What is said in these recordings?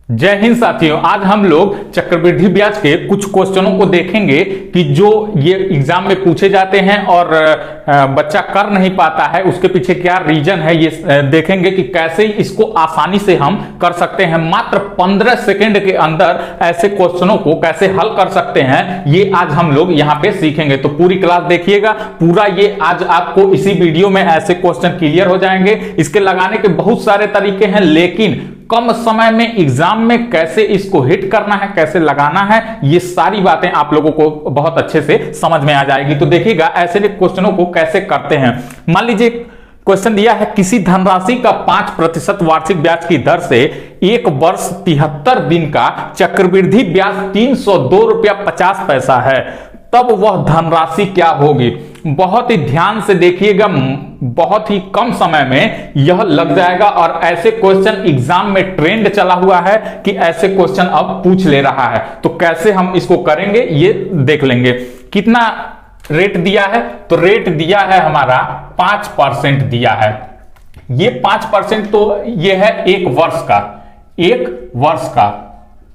जय हिंद साथियों, आज हम लोग चक्रवृद्धि ब्याज के कुछ क्वेश्चनों को देखेंगे कि जो ये एग्जाम में पूछे जाते हैं और बच्चा कर नहीं पाता है, उसके पीछे क्या रीजन है। ये देखेंगे कि कैसे इसको आसानी से हम कर सकते हैं। मात्र 15 सेकंड के अंदर ऐसे क्वेश्चनों को कैसे हल कर सकते हैं, ये आज हम लोग यहाँ पे सीखेंगे। तो पूरी क्लास देखिएगा, पूरा ये आज आपको इसी वीडियो में ऐसे क्वेश्चन क्लियर हो जाएंगे। इसके लगाने के बहुत सारे तरीके हैं, लेकिन कम समय में एग्जाम में कैसे इसको हिट करना है, कैसे लगाना है, ये सारी बातें आप लोगों को बहुत अच्छे से समझ में आ जाएगी। तो देखिएगा ऐसे क्वेश्चनों को कैसे करते हैं। मान लीजिए क्वेश्चन दिया है, किसी धनराशि का 5% वार्षिक ब्याज की दर से एक वर्ष 73 दिन का चक्रवृद्धि ब्याज 302 रुपया 50 पैसा है, तब वह धनराशि क्या होगी। बहुत ही ध्यान से देखिएगा, बहुत ही कम समय में यह लग जाएगा। और ऐसे क्वेश्चन एग्जाम में ट्रेंड चला हुआ है कि ऐसे क्वेश्चन अब पूछ ले रहा है। तो कैसे हम इसको करेंगे ये देख लेंगे। कितना रेट दिया है, तो रेट दिया है हमारा 5% दिया है। ये 5% तो ये है एक वर्ष का,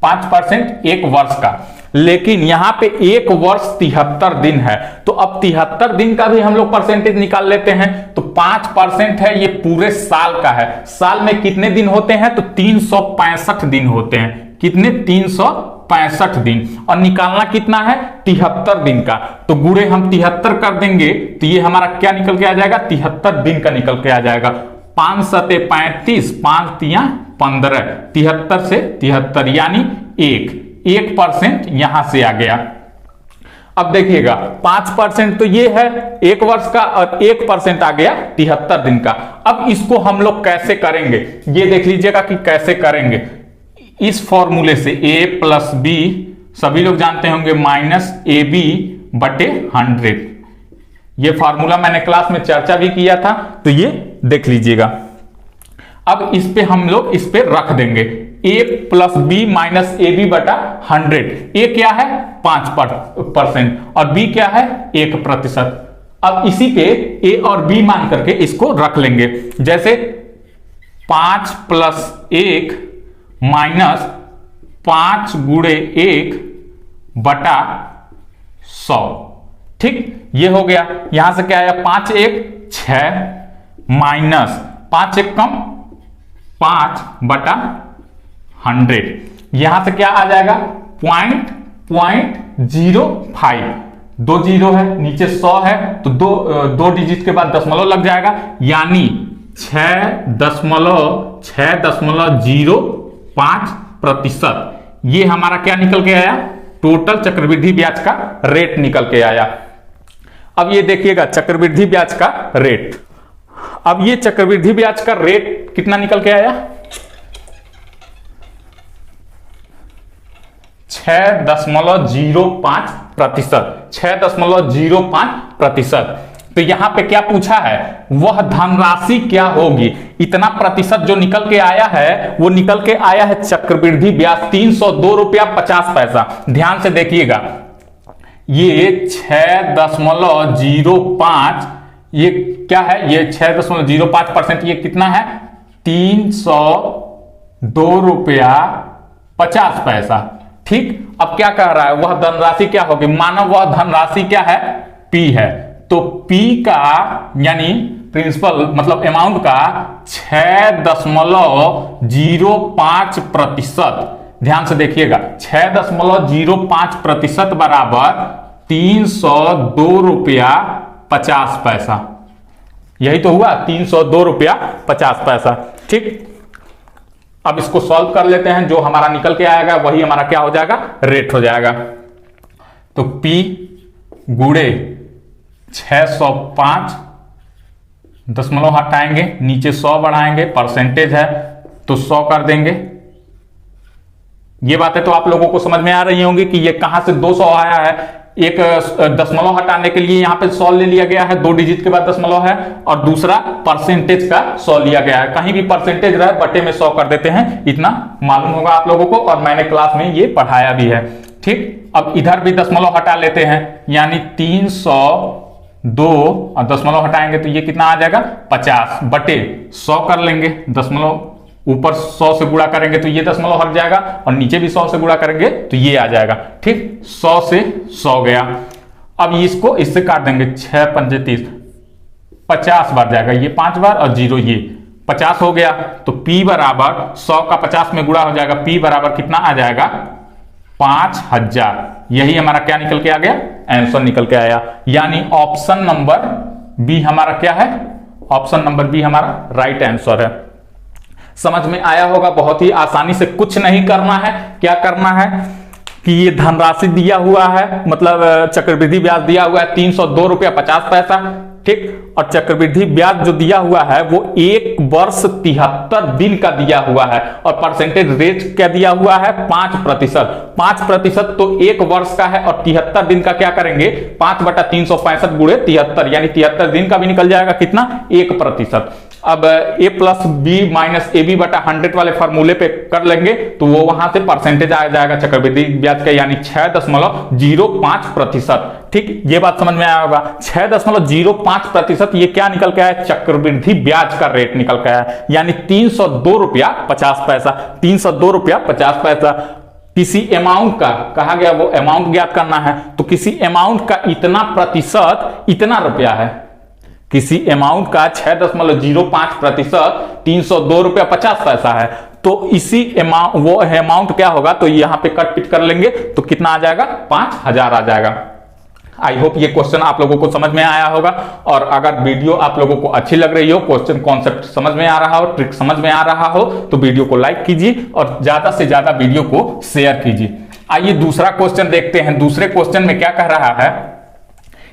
5% एक वर्ष का। लेकिन यहां पे एक वर्ष 73 दिन है, तो अब 73 दिन का भी हम लोग परसेंटेज निकाल लेते हैं। तो 5% है, ये पूरे साल का है। साल में कितने दिन होते हैं, तो 365 दिन होते हैं। कितने, 365 दिन। और निकालना कितना है, 73 दिन का। तो गुणे हम 73 कर देंगे तो ये हमारा क्या निकल के आ जाएगा, 73 दिन का निकल के आ जाएगा। 5 सते 35, 5 तिया 15, 73 से 73 यानी 1% यहां से आ गया। अब देखिएगा 5% तो ये है एक वर्ष का, और 1% आ गया 73 दिन का। अब इसको हम लोग कैसे करेंगे, ये देख लीजिएगा कि कैसे करेंगे। इस फॉर्मूले से a+b सभी लोग जानते होंगे -ab/100। ये फॉर्मूला मैंने क्लास में चर्चा भी किया था, तो ये देख लीजिएगा। अब इस पे हम लोग इस पे रख देंगे a+b -ab/100। a क्या है, 5% और b क्या है, 1%। अब इसी पे a और b मान करके इसको रख लेंगे। जैसे 5 + 1 -5 × 1/100। ठीक, ये हो गया। यहां से क्या आया, 5 × 1 = 6 -5 × 1 कम 5/100। यहां से क्या आ जाएगा, 0.05। 2 जीरो है, नीचे 100 है, तो दो डिजिट के बाद दशमलव लग जाएगा, यानी 6.05%। ये हमारा क्या निकल के आया, टोटल चक्रवृद्धि ब्याज का रेट निकल के आया। अब ये देखिएगा चक्रवृद्धि ब्याज का रेट। अब ये चक्रवृद्धि ब्याज का रेट कितना निकल के आया, 6.05%। 6.05%। तो यहां पे क्या पूछा है, वह धनराशि क्या होगी। इतना प्रतिशत जो निकल के आया है, वो निकल के आया है चक्रवृद्धि ब्याज 302 रुपया 50 पैसा। ध्यान से देखिएगा, ये 6.05, ये क्या है, ये 6.05%। ये कितना है, 302 रुपया 50 पैसा। ठीक, अब क्या कह रहा है, वह धनराशि क्या होगी। मानो वह धनराशि क्या है, P है, तो P का यानी प्रिंसिपल मतलब अमाउंट का 6.05%। ध्यान से देखिएगा, 6.05% बराबर 302 रुपया 50 पैसा। यही तो हुआ, 302 रुपया 50 पैसा। ठीक, अब इसको सॉल्व कर लेते हैं। जो हमारा निकल के आएगा वही हमारा क्या हो जाएगा, रेट हो जाएगा। तो P गुणे 605, दशमलव हटाएंगे, नीचे 100 बढ़ाएंगे, परसेंटेज है तो 100 कर देंगे। ये बातें तो आप लोगों को समझ में आ रही होंगी कि ये कहां से 200 आया है। एक दशमलव हटाने के लिए यहां पे 100 ले लिया गया है, 2 डिजिट के बाद दशमलव है, और दूसरा परसेंटेज का 100 लिया गया है। कहीं भी परसेंटेज रहे बटे में 100 कर देते हैं, इतना मालूम होगा आप लोगों को, और मैंने क्लास में ये पढ़ाया भी है। ठीक, अब इधर भी दशमलव हटा लेते हैं, यानी 302 और दशमलव हटाएंगे तो ये कितना आ जाएगा, 50 बटे 100 कर लेंगे, दशमलव ऊपर 100 से गुणा करेंगे तो ये दशमलव हट जाएगा और नीचे भी 100 से गुणा करेंगे तो ये आ जाएगा। ठीक, 100 से 100 गया। अब इसको इससे काट देंगे, 6 पंजे 30, 50 बार जाएगा, ये 5 बार और 0 ये 50 हो गया। तो P बराबर 100 का 50 में गुणा हो जाएगा, P बराबर कितना आ जाएगा 5000। यही हमारा क्या निकल के आ गया, आंसर निकल के आया। यानी ऑप्शन नंबर बी हमारा क्या है, ऑप्शन नंबर बी हमारा राइट आंसर है। समझ में आया होगा, बहुत ही आसानी से, कुछ नहीं करना है। क्या करना है कि ये धनराशि दिया हुआ है, मतलब चक्रवृद्धि ब्याज दिया हुआ है 302 रुपया 50 पैसा। ठीक, और चक्रवृद्धि ब्याज जो दिया हुआ है वो 1 वर्ष 73 दिन का दिया हुआ है और परसेंटेज रेट क्या दिया हुआ है 5%। 5% तो 1 वर्ष का है और 73 दिन का क्या करेंगे 5/365 गुणे 73, यानी 73 दिन का भी निकल जाएगा कितना 1%। अब a plus B minus A B बटा 100 वाले फॉर्मूले पे कर लेंगे तो वो वहां से परसेंटेज आ जाएगा चक्रवृद्धि ब्याज का, यानी 6.05%। ठीक, ये बात समझ में आया होगा। 6.05% ये क्या निकल के आया, चक्रवृद्धि ब्याज का रेट निकल के आया, यानी 302 रुपया 50 पैसा। 302 रुपया 50 पैसा किसी अमाउंट का कहा गया, वो अमाउंट ज्ञात करना है। तो किसी अमाउंट का इतना प्रतिशत इतना रुपया है, किसी अमाउंट का 6.05% 302 रुपया 50 पैसा है। तो इसी अमाउंट, वो अमाउंट क्या होगा, तो यहां पे कट पिट कर लेंगे तो कितना आ जाएगा 5000 आ जाएगा। आई होप ये क्वेश्चन आप लोगों को समझ में आया होगा। और अगर वीडियो आप लोगों को अच्छी लग रही हो, क्वेश्चन कॉन्सेप्ट समझ में आ रहा हो, ट्रिक समझ में आ रहा हो, तो वीडियो को लाइक कीजिए और ज्यादा से ज्यादा वीडियो को शेयर कीजिए। आइए दूसरा क्वेश्चन देखते हैं। दूसरे क्वेश्चन में क्या कह रहा है,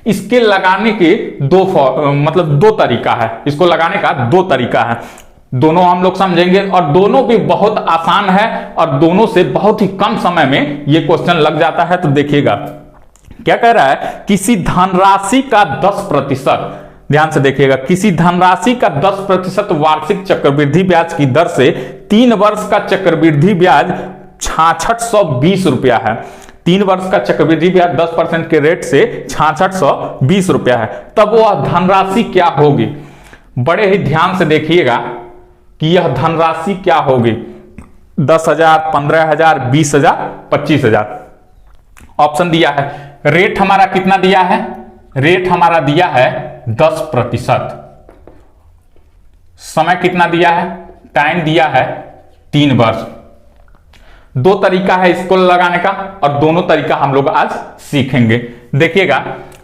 इसके लगाने के दो तरीका है। इसको लगाने का 2 तरीका है, दोनों हम लोग समझेंगे और दोनों भी बहुत आसान है और दोनों से बहुत ही कम समय में ये क्वेश्चन लग जाता है। तो देखिएगा क्या कह रहा है, किसी धनराशि का 10%, ध्यान से देखिएगा, किसी धनराशि का 10% वार्षिक चक्रवृद्धि ब्याज की दर से 3 वर्ष का चक्रवृद्धि ब्याज 6620 रुपया है। 3 वर्ष का चक्रवृद्धि ब्याज 10% के रेट से 6620 रुपया है। तब वह धनराशि क्या होगी, बड़े ही ध्यान से देखिएगा कि यह धनराशि क्या होगी। 10,000, 15,000, 20,000, 25,000 ऑप्शन दिया है। रेट हमारा कितना दिया है, रेट हमारा दिया है 10%। समय कितना दिया है, टाइम दिया है 3 वर्ष। 2 तरीका है इसको लगाने का और दोनों तरीका हम लोग आज सीखेंगे। देखिएगा,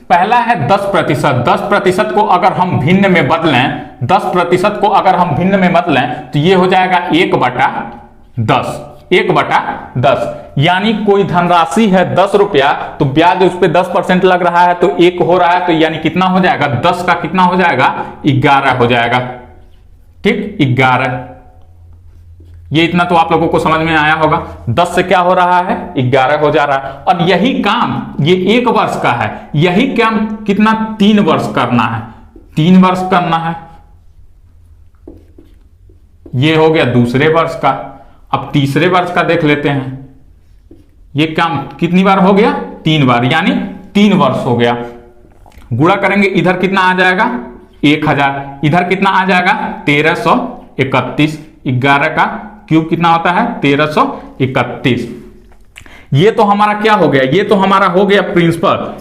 पहला है 10%। 10% को अगर हम भिन्न में बदलें, 10% को अगर हम भिन्न में बदलें तो ये हो जाएगा 1/10। 1/10 यानी कोई धनराशि है 10 रुपया, तो ब्याज उस पर 10% लग रहा है तो 1 हो रहा है, तो यानी कितना हो जाएगा 10 का कितना हो जाएगा 11 हो जाएगा। ठीक, 11। ये इतना तो आप लोगों को समझ में आया होगा। 10 से क्या हो रहा है 11 हो जा रहा है। और यही काम ये 1 वर्ष का है, यही काम कितना 3 वर्ष करना है, 3 वर्ष करना है। ये हो गया दूसरे वर्ष का। अब तीसरे वर्ष का देख लेते हैं, ये काम कितनी बार हो गया 3 बार, यानी 3 वर्ष हो गया। गुणा करेंगे, इधर कितना आ जाएगा 1000, इधर कितना आ जाएगा 1331। 11 का क्यूब कितना होता है 1331। ये तो हमारा क्या हो गया, ये तो हमारा हो गया प्रिंसिपल,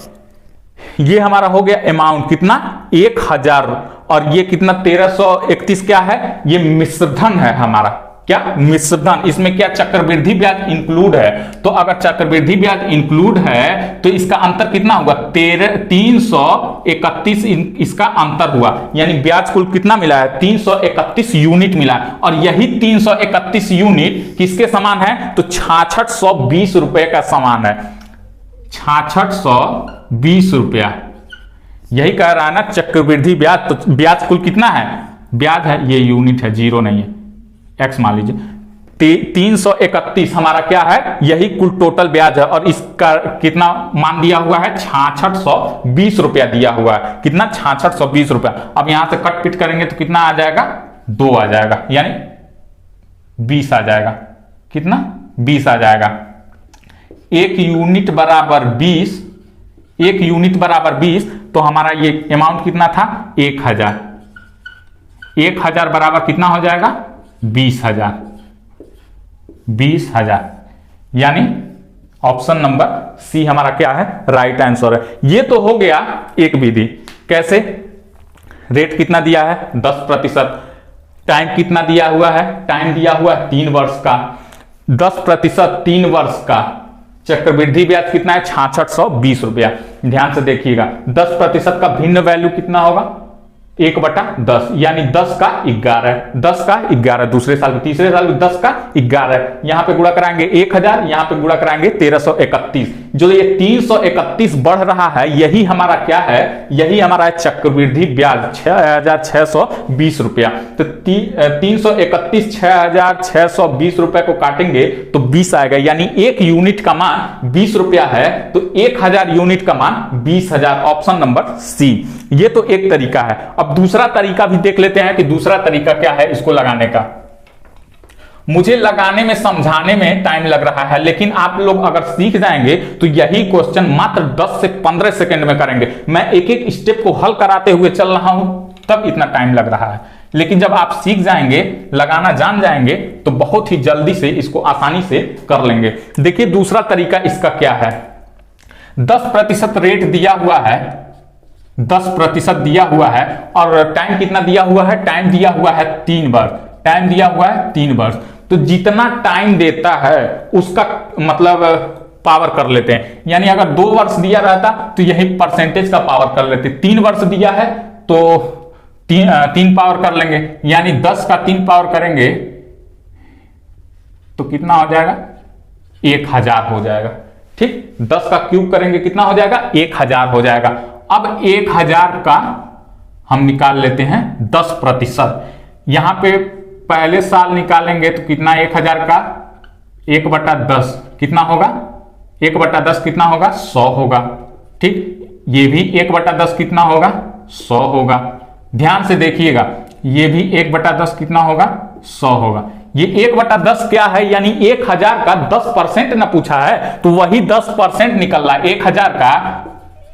ये हमारा हो गया अमाउंट कितना 1000 और ये कितना 1331 क्या है, ये मिश्रधन है हमारा। क्या मिश्रधन, इसमें क्या चक्रवृद्धि ब्याज इंक्लूड है। तो अगर चक्रवृद्धि ब्याज इंक्लूड है तो इसका अंतर कितना होगा 331 इसका अंतर हुआ, यानी ब्याज कुल कितना मिला है 331 यूनिट मिला है। और यही 331 यूनिट किसके समान है, तो 6620 रुपए का समान है। 6620 रुपया, यही कह रहा है ना चक्रवृद्धि ब्याज। तो ब्याज कुल कितना है, ब्याज है ये यूनिट है, 0 नहीं है, एक्स मान लीजिए। 331 हमारा क्या है, यही कुल टोटल ब्याज है और इसका कितना मान दिया हुआ है 6620 रुपया दिया हुआ है। कितना 6620 रुपया। अब यहां से कट पिट करेंगे तो कितना आ जाएगा 2 आ जाएगा, यानी 20 आ जाएगा। कितना 20 आ जाएगा। 1 यूनिट बराबर 20, 1 यूनिट बराबर 20, तो हमारा ये अमाउंट कितना था 1000। 1000 बराबर कितना हो जाएगा 20,000, 20,000, यानी ऑप्शन नंबर सी हमारा क्या है, राइट आंसर है। ये तो हो गया एक विधि। कैसे? रेट कितना दिया है, 10%। टाइम कितना दिया हुआ है, टाइम दिया हुआ है 3 वर्ष का। 10% 3 वर्ष का। चक्रवृद्धि ब्याज कितना है, 6620 रुपया। ध्यान से देखिएगा, 10% का भिन्न वैल्यू कितना होगा, 1/10, यानी 10 का 11, 10 का 11, दूसरे साल में, तीसरे साल में 10 का 11, यहां पे गुणा कराएंगे 1000, यहां पे गुणा कराएंगे 1331। जो ये 331 बढ़ रहा है, यही हमारा क्या है, यही हमारा है चक्रवृद्धि ब्याज, 6620 रुपया। तो 331 6620 रुपए को काटेंगे तो 20 आएगा, यानी 1 यूनिट का मान 20 रुपया है, तो 1000 यूनिट का मान 20,000। Option number C. ये तो एक तरीका है। अब दूसरा तरीका भी देख लेते हैं कि दूसरा तरीका क्या है इसको लगाने का। मुझे लगाने में, समझाने में टाइम लग रहा है, लेकिन आप लोग अगर सीख जाएंगे तो यही क्वेश्चन मात्र 10 से 15 सेकंड में करेंगे। मैं एक एक स्टेप को हल कराते हुए चल रहा हूं, तब इतना टाइम लग रहा है, लेकिन जब आप सीख जाएंगे, लगाना जान जाएंगे, तो बहुत ही जल्दी से इसको आसानी से कर लेंगे। देखिए दूसरा तरीका इसका क्या है। 10% रेट दिया हुआ है, 10% दिया हुआ है, और टाइम कितना दिया हुआ है, टाइम दिया हुआ है 3 वर्ष, टाइम दिया हुआ है 3 वर्ष। तो जितना टाइम देता है उसका मतलब पावर कर लेते हैं, यानी अगर 2 वर्ष दिया रहता तो यही परसेंटेज का पावर कर लेते। 3 वर्ष दिया है तो 3 पावर कर लेंगे, यानी 10 का 3 पावर करेंगे तो कितना हो जाएगा, 1000 हो जाएगा। ठीक, 10 का क्यूब करेंगे कितना हो जाएगा, 1000 हो जाएगा। अब 1000 का हम निकाल लेते हैं 10%। यहां पे पहले साल निकालेंगे तो कितना, 1000 का 1/10 कितना होगा, 1/10 कितना होगा, 100 होगा। ठीक, ये भी 1/10 कितना होगा, 100 होगा। ध्यान से देखिएगा, ये भी 1/10 कितना होगा, 100 होगा। ये 1/10 क्या है, यानी 1000 का 10% ना पूछा है, तो वही 10% निकल रहा है।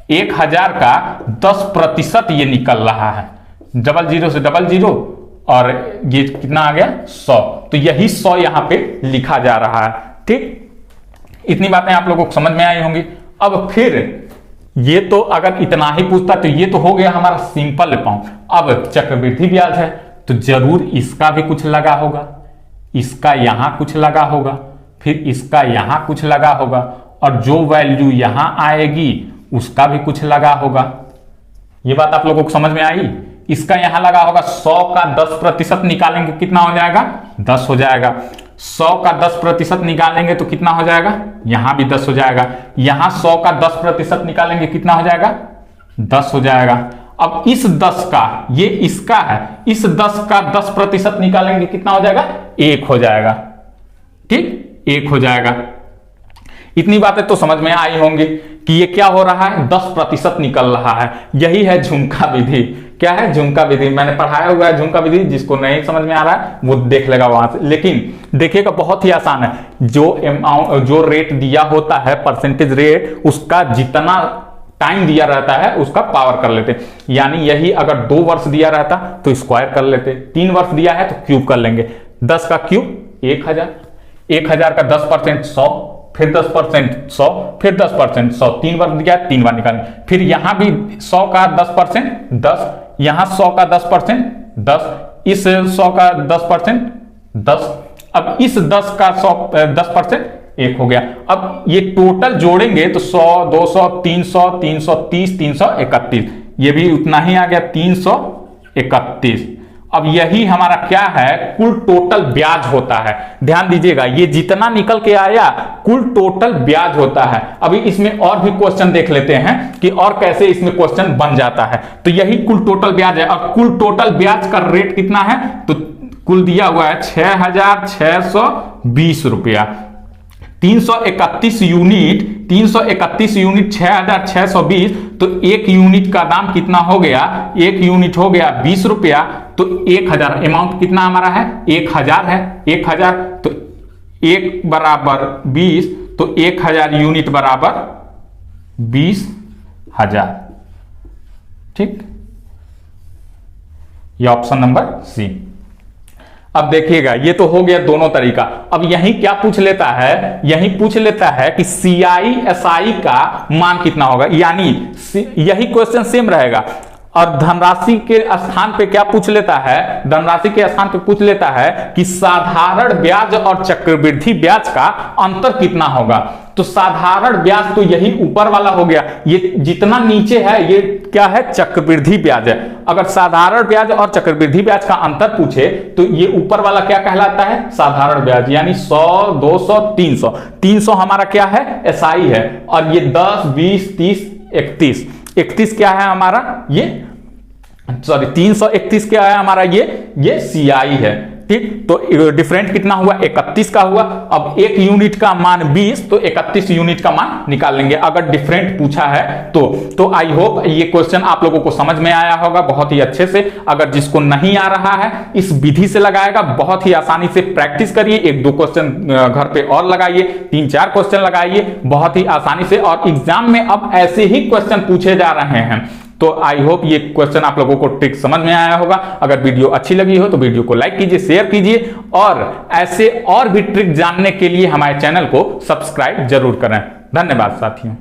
1000 का 10% ये निकल रहा है, 00 से 00, और ये कितना आ गया, 100। तो यही 100 यहां पे लिखा जा रहा है। ठीक, इतनी बातें आप लोगों को समझ में आई होंगी। अब फिर ये तो अगर इतना ही पूछता तो ये तो हो गया हमारा सिंपल अमाउंट। अब चक्रवृद्धि ब्याज है तो जरूर इसका भी कुछ लगा होगा, इसका यहां कुछ लगा होगा, फिर इसका यहां कुछ लगा होगा, और जो वैल्यू यहां आएगी उसका भी कुछ लगा होगा। ये बात आप लोगों को समझ में आई। इसका यहां लगा होगा, 100 का 10% निकालेंगे कितना हो जाएगा, 10 हो जाएगा। 100 का 10% निकालेंगे तो कितना हो जाएगा, यहां भी 10 हो जाएगा। यहां 100 का 10% निकालेंगे कितना हो जाएगा, 10 हो जाएगा। अब इस 10 का, ये इसका है, इस 10 का 10% निकालेंगे कितना हो जाएगा, 1 हो जाएगा। ठीक, 1 हो जाएगा। इतनी बातें तो समझ में आई होंगी कि ये क्या हो रहा है, 10% निकल रहा है। यही है झुमका विधि। क्या है, झुमका विधि। मैंने पढ़ाया हुआ है झुमका विधि, जिसको नहीं समझ में आ रहा है वो देख लेगा वहां से। लेकिन देखिएगा बहुत ही आसान है। जो रेट दिया होता है, परसेंटेज रेट, उसका जितना टाइम दिया रहता है उसका पावर कर लेते। यानी यही अगर 2 वर्ष दिया रहता तो स्क्वायर कर लेते, 3 वर्ष दिया है तो क्यूब कर लेंगे। 10 का क्यूब 1000, 1000 का 10% 100, फिर 10% 100, फिर 10% 100, 3 बार दिया, 3 बार निकालेंगे। फिर यहां भी 100 का 10% 10, यहां 100 का 10% 10, इस 100 का 10% 10। अब इस 10 का 10% 1 हो गया। अब ये टोटल जोड़ेंगे तो 100, 200, 300, 330, 331, ये भी उतना ही आ गया, 331। अब यही हमारा क्या है, कुल टोटल ब्याज होता है। ध्यान दीजिएगा, ये जितना निकल के आया कुल टोटल ब्याज होता है। अभी इसमें और भी क्वेश्चन देख लेते हैं कि और कैसे इसमें क्वेश्चन बन जाता है। तो यही कुल टोटल ब्याज है। और कुल टोटल ब्याज का रेट कितना है, तो कुल दिया हुआ है 6620 रुपया। 331 यूनिट 6620, तो 1 यूनिट का दाम कितना हो गया, 1 यूनिट हो गया 20 रुपया। तो 1000 अमाउंट कितना हमारा है, 1000 है। 1000 तो 1 बराबर 20, तो 1000 यूनिट बराबर 20,000। ठीक, ये ऑप्शन नंबर सी। अब देखिएगा, ये तो हो गया दोनों तरीका। अब यही क्या पूछ लेता है, यही पूछ लेता है कि CI SI का मान कितना होगा, यानी यही क्वेश्चन सेम रहेगा। और धनराशि के स्थान पे क्या पूछ लेता है, धनराशि के स्थान पे पूछ लेता है कि साधारण ब्याज और चक्रवृद्धि ब्याज का अंतर कितना होगा। तो साधारण ब्याज तो यही ऊपर वाला हो गया, ये जितना नीचे है ये क्या है, चक्रवृद्धि ब्याज है। अगर साधारण ब्याज और चक्रवृद्धि ब्याज का अंतर पूछे तो ये ऊपर वाला क्या कहलाता है, साधारण ब्याज, यानी 100, 200, 300। 300 हमारा क्या है, SI है। और ये 10, 20, 30, 31, 31 क्या है हमारा, ये सॉरी 331 क्या है हमारा, ये CI है। ठीक, तो डिफरेंट कितना हुआ, 31 का हुआ। अब एक यूनिट का मान 20, तो 31 यूनिट का मान निकाल लेंगे अगर डिफरेंट पूछा है तो आई होप ये क्वेश्चन आप लोगों को समझ में आया होगा बहुत ही अच्छे से। अगर जिसको नहीं आ रहा है इस विधि से लगाएगा, बहुत ही आसानी से प्रैक्टिस करिए, 1-2 क्वेश्चन घर पे और लगाइए, 3-4 क्वेश्चन लगाइए बहुत ही आसानी से। और एग्जाम में अब ऐसे ही क्वेश्चन पूछे जा रहे हैं, तो आई होप ये क्वेश्चन आप लोगों को ट्रिक समझ में आया होगा। अगर वीडियो अच्छी लगी हो तो वीडियो को लाइक कीजिए, शेयर कीजिए, और ऐसे और भी ट्रिक जानने के लिए हमारे चैनल को सब्सक्राइब जरूर करें। धन्यवाद साथियों।